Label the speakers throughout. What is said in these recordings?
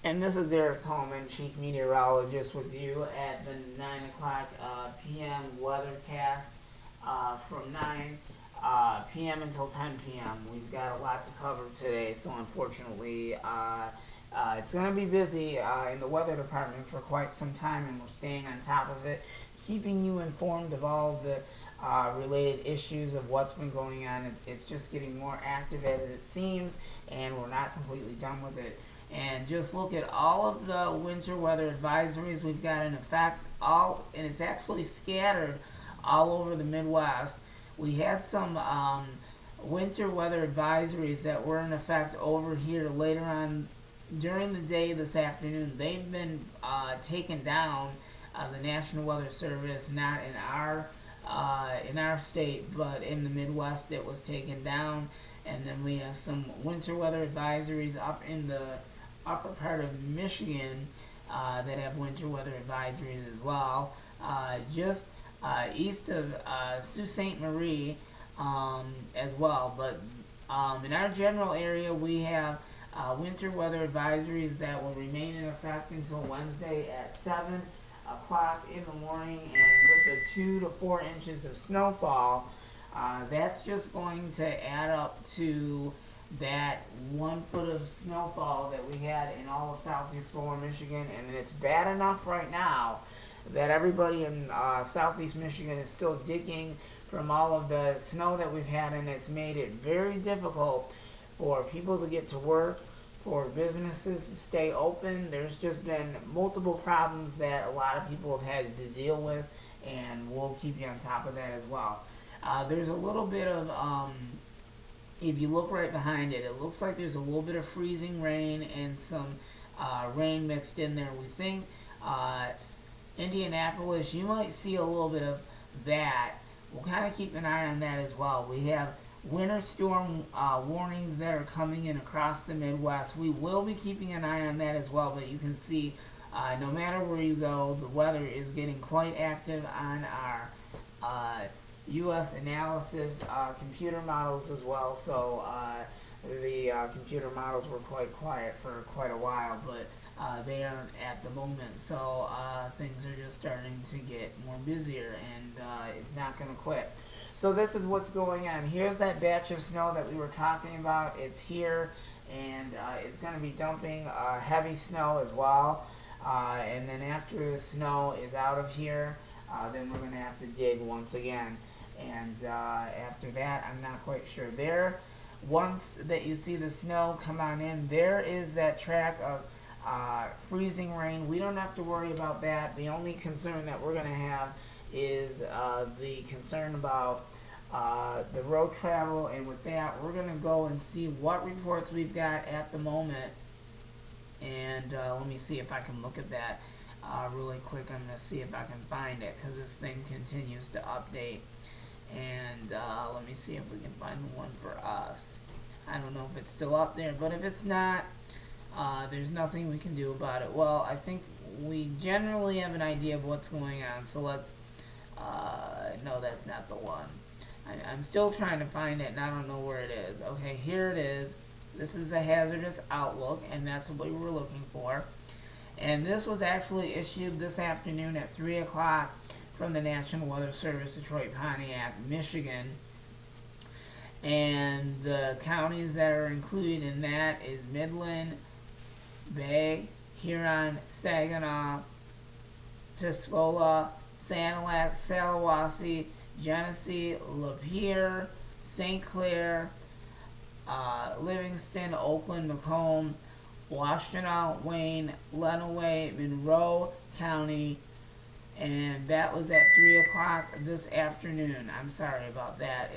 Speaker 1: And this is Eric Coleman, Chief Meteorologist, with you at the 9 o'clock p.m. weathercast from 9 p.m. until 10 p.m. We've got a lot to cover today, so unfortunately, it's going to be busy in the weather department for quite some time, and we're staying on top of it, keeping you informed of all the related issues of what's been going on. It's just getting more active as it seems, and we're not completely done with it. And just look at all of the winter weather advisories we've got in effect, and it's actually scattered all over the Midwest. We had some winter weather advisories that were in effect over here later on during the day this afternoon. They've been taken down. The National Weather Service, not in our state, but in the Midwest, it was taken down. And then we have some winter weather advisories up in the upper part of Michigan that have winter weather advisories as well. Just east of Sault Ste. Marie as well. But in our general area, we have winter weather advisories that will remain in effect until Wednesday at 7 o'clock in the morning, and with the 2 to 4 inches of snowfall, that's just going to add up to that 1 foot of snowfall that we had in all of southeast lower Michigan. And it's bad enough right now that everybody in southeast Michigan is still digging from all of the snow that we've had, and it's made it very difficult for people to get to work, for businesses to stay open. There's just been multiple problems that a lot of people have had to deal with, and we'll keep you on top of that as well. There's a little bit of if you look right behind it, it looks like there's a little bit of freezing rain and some rain mixed in there. We think Indianapolis, you might see a little bit of that. We'll kind of keep an eye on that as well. We have winter storm warnings that are coming in across the Midwest. We will be keeping an eye on that as well, but you can see no matter where you go, the weather is getting quite active on our U.S. analysis computer models as well. So the computer models were quite quiet for quite a while, but they aren't at the moment. So things are just starting to get more busier, and it's not going to quit. So this is what's going on. Here's that batch of snow that we were talking about. It's here, and it's going to be dumping heavy snow as well. And then after the snow is out of here, then we're going to have to dig once again. And after that, I'm not quite sure. There, once that you see the snow come on in, there is that track of freezing rain. We don't have to worry about that. The only concern that we're going to have is the concern about the road travel. And with that, we're going to go and see what reports we've got at the moment. And let me see if I can look at that really quick. I'm going to see if I can find it, because this thing continues to update. And let me see if we can find the one for us. I don't know if it's still up there, but if it's not, there's nothing we can do about it. Well, I think we generally have an idea of what's going on, so let's no, that's not the one. I'm still trying to find it, and I don't know where it is. Okay, here it is. This is the hazardous outlook, and that's what we were looking for. And this was actually issued this afternoon at 3 o'clock from the National Weather Service, Detroit, Pontiac, Michigan. And the counties that are included in that is Midland, Bay, Huron, Saginaw, Tuscola, Sanilac, Salawasi, Genesee, Lapeer, St. Clair, Livingston, Oakland, Macomb, Washtenaw, Wayne, Lenawee, Monroe County, and that was at 3 o'clock this afternoon. I'm sorry about that.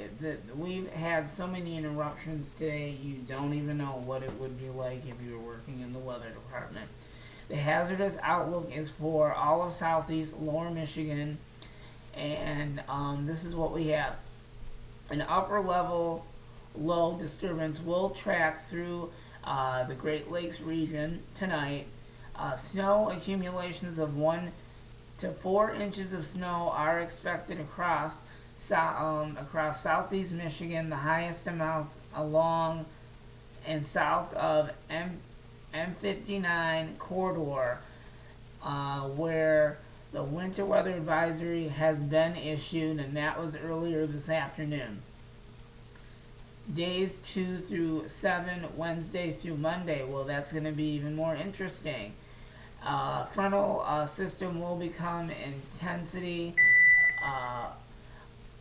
Speaker 1: We've had so many interruptions today, you don't even know what it would be like if you were working in the weather department. The hazardous outlook is for all of southeast lower Michigan, and this is what we have. An upper level low disturbance will track through the Great Lakes region tonight. Snow accumulations of 1 to 4 inches of snow are expected across southeast Michigan. The highest amounts along and south of M59 corridor, where the winter weather advisory has been issued, and that was earlier this afternoon. Days 2 through 7, Wednesday through Monday. Well, that's going to be even more interesting. Frontal system will become intensity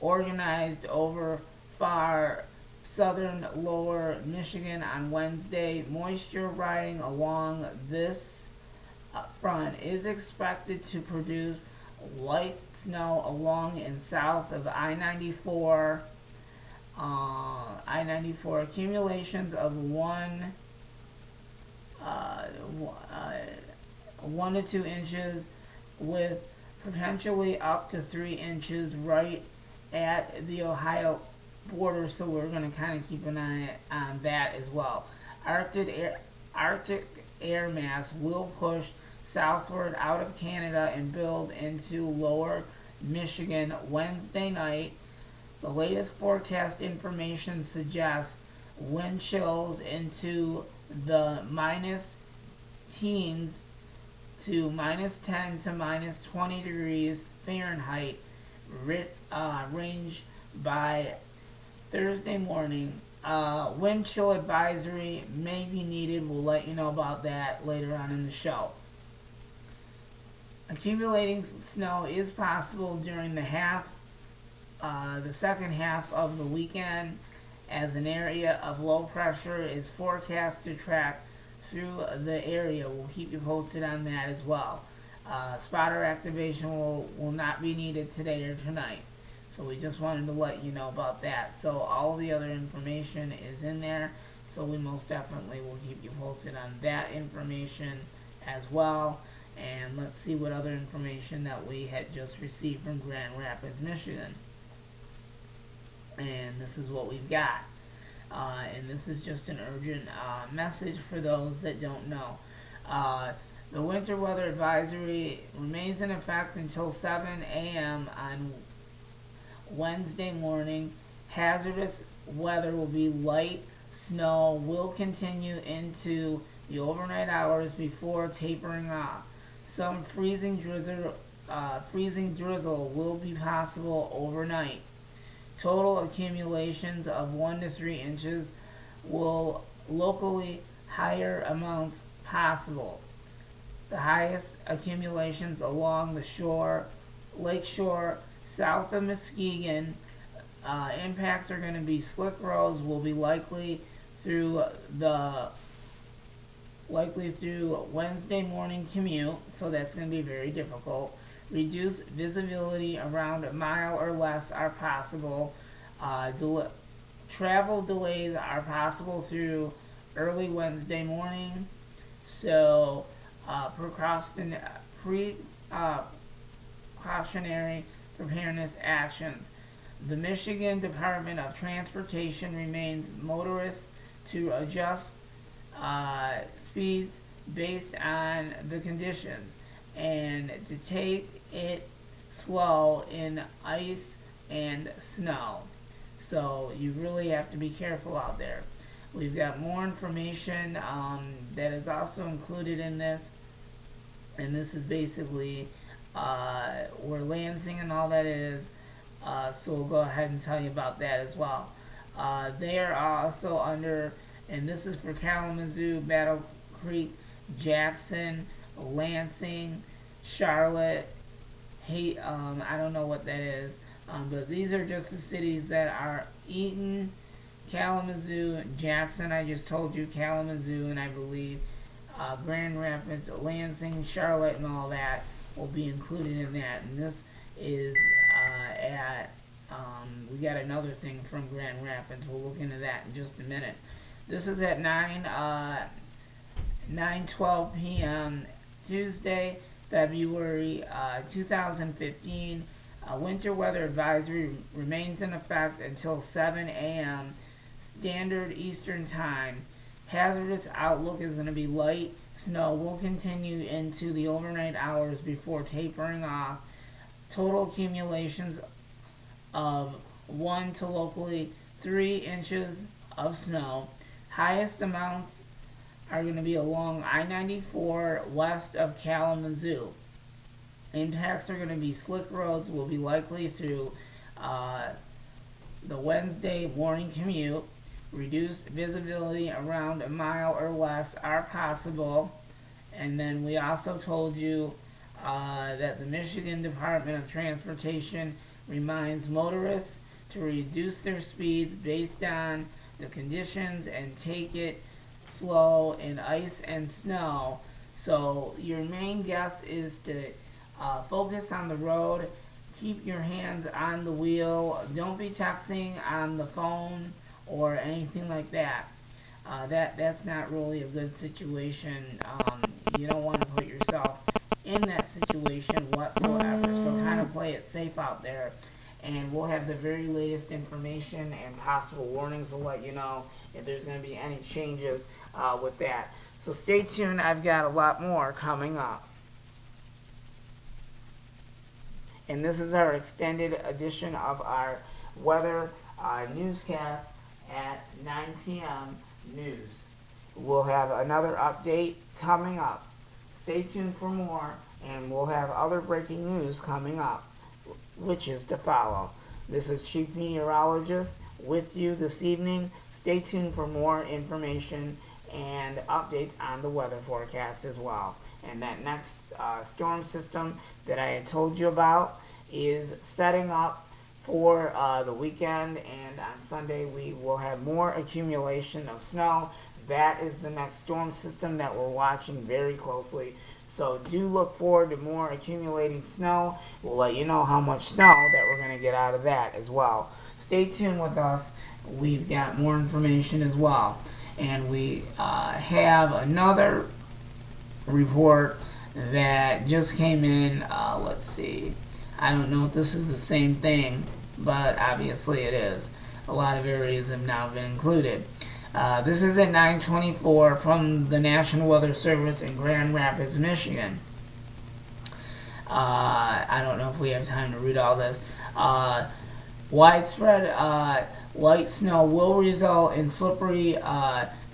Speaker 1: organized over far southern lower Michigan on Wednesday. Moisture riding along this front is expected to produce light snow along and south of I-94. I-94 accumulations of 1 to 2 inches with potentially up to 3 inches right at the Ohio border, so we're going to kind of keep an eye on that as well. Arctic air mass will push southward out of Canada and build into lower Michigan Wednesday night. The latest forecast information suggests wind chills into the minus teens to minus 10 to minus 20 degrees Fahrenheit range by Thursday morning. Wind chill advisory may be needed. We'll let you know about that later on in the show. Accumulating snow is possible during the second half of the weekend, as an area of low pressure is forecast to track through the area. We'll keep you posted on that as well. Spotter activation will not be needed today or tonight. So we just wanted to let you know about that. So all the other information is in there. So we most definitely will keep you posted on that information as well. And let's see what other information that we had just received from Grand Rapids, Michigan. And this is what we've got. And this is just an urgent message for those that don't know. The winter weather advisory remains in effect until 7 a.m. on Wednesday morning. Hazardous weather will be light. Snow will continue into the overnight hours before tapering off. Some freezing drizzle will be possible overnight. Total accumulations of 1 to 3 inches will locally higher amounts possible. The highest accumulations along the shore, lake shore, south of Muskegon. Impacts are going to be slick roads will be likely through Wednesday morning commute, so that's going to be very difficult. Reduced visibility around a mile or less are possible. Travel delays are possible through early Wednesday morning. So precautionary preparedness actions. The Michigan Department of Transportation remains motorists to adjust speeds based on the conditions and to take it slow in ice and snow. So you really have to be careful out there. We've got more information that is also included in this, and this is basically where Lansing and all that is, so we'll go ahead and tell you about that as well. They are also under, and this is for Kalamazoo, Battle Creek, Jackson, Lansing, Charlotte, I don't know what that is, but these are just the cities that are Eaton, Kalamazoo, Jackson, I just told you Kalamazoo, and I believe Grand Rapids, Lansing, Charlotte, and all that will be included in that. And this is we got another thing from Grand Rapids. We'll look into that in just a minute. This is at 9:12 p.m. Tuesday, February 2015. Winter weather advisory remains in effect until 7 a.m. Standard Eastern Time. Hazardous outlook is going to be light. Snow will continue into the overnight hours before tapering off. Total accumulations of 1 to locally 3 inches of snow. Highest amounts are going to be along I-94 west of Kalamazoo. Impacts are going to be slick roads will be likely through the Wednesday morning commute. Reduced visibility around a mile or less are possible. And then we also told you that the Michigan Department of Transportation reminds motorists to reduce their speeds based on the conditions and take it slow in ice and snow. So your main guess is to focus on the road, keep your hands on the wheel, don't be texting on the phone or anything like that. That's not really a good situation. You don't want to put yourself in that situation whatsoever. So kind of play it safe out there. And we'll have the very latest information and possible warnings to let you know if there's going to be any changes with that. So stay tuned. I've got a lot more coming up. And this is our extended edition of our weather newscast at 9 p.m. news. We'll have another update coming up. Stay tuned for more, and we'll have other breaking news coming up, which is to follow. This is Chief Meteorologist with you this evening. Stay tuned for more information and updates on the weather forecast as well. And that next storm system that I had told you about is setting up for the weekend, and on Sunday we will have more accumulation of snow. That is the next storm system that we're watching very closely. So do look forward to more accumulating snow. We'll let you know how much snow that we're going to get out of that as well. Stay tuned with us. We've got more information as well. And we have another report that just came in. Let's see. I don't know if this is the same thing, but obviously it is. A lot of areas have now been included. This is at 9:24 from the National Weather Service in Grand Rapids, Michigan. I don't know if we have time to read all this. Widespread light snow will result in slippery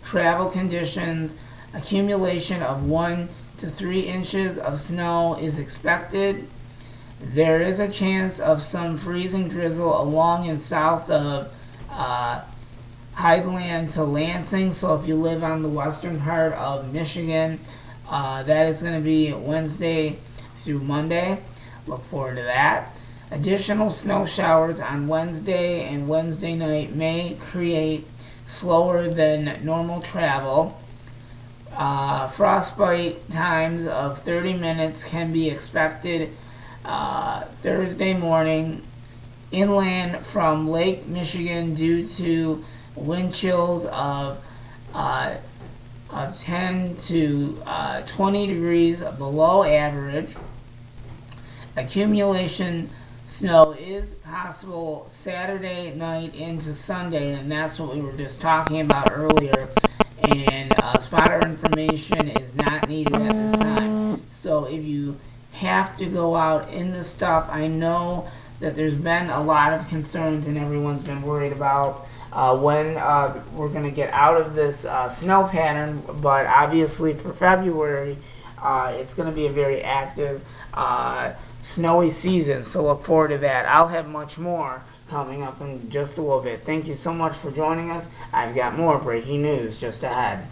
Speaker 1: travel conditions. Accumulation of 1 to 3 inches of snow is expected. There is a chance of some freezing drizzle along and south of Highland to Lansing. So if you live on the western part of Michigan, that is going to be Wednesday through Monday. Look forward to that. Additional snow showers on Wednesday and Wednesday night may create slower than normal travel. Frostbite times of 30 minutes can be expected Thursday morning inland from Lake Michigan due to wind chills of 10 to 20 degrees below average. Accumulation snow is possible Saturday night into Sunday, and that's what we were just talking about earlier. And spotter information is not needed at this time. So if you have to go out in this stuff, I know that there's been a lot of concerns and everyone's been worried about when we're going to get out of this snow pattern, but obviously for February it's going to be a very active snowy season, so look forward to that. I'll have much more coming up in just a little bit. Thank you so much for joining us. I've got more breaking news just ahead.